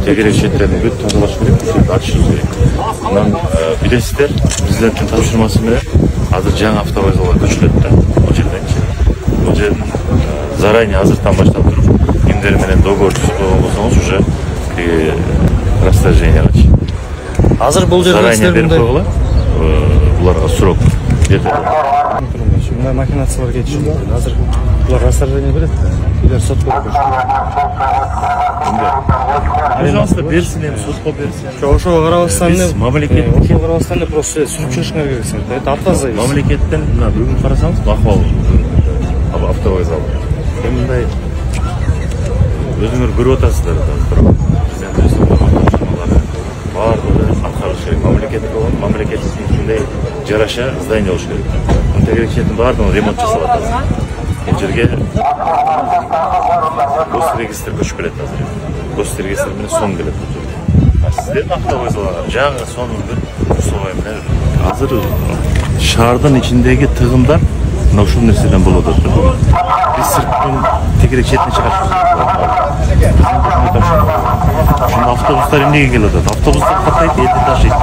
тегерек четтерин бүт тазалаш керек, ачышыбыз керек. Анан билесиздер, президенттин тапшырмасы менен азыр жаңы автовокзалга көчүлөт да. Ал жерденчи. Ал жердин заранее азыртан баштап туруп, кимдер менен договор түзүп койгон болсоңуз уже расторжениягачы. Азыр бул жерде заранее берип койгула. Буларга срок берди. Мындай махинациялар кетиши. Азыр булар расторжение берет. Билер сотко бериши. Пожалуйста, берсин, сотко берсин. Ошого карабастан мамлекет карабастан просто сүрүп чыгышыңар керексиң. Это автозавис. Мамлекеттен мына бүгүн карасаңыз, ахвал автовокзал. Мындай өзүңөр көрүп атасыздар да. Барлығы атқарылыш керек. Мамлекеттің ішінде жараша здание болуш керек. Тегерек шетін бардығын ремонт жасап атасыз. Бұл жерге госрегистр көшіп келеді азыр. Госрегистр менен сон келеді бұл жерге. Сіздердің автовокзалға жаңы сонун бір условия менен азыр шаардын ичиндеги тыгындар мына ушул нерседен болот. Биз сырттын тегерек четине чыгашыбыз керек. Автобустар эмнеге келип атат? Автобустар катайт, эти ташыйт.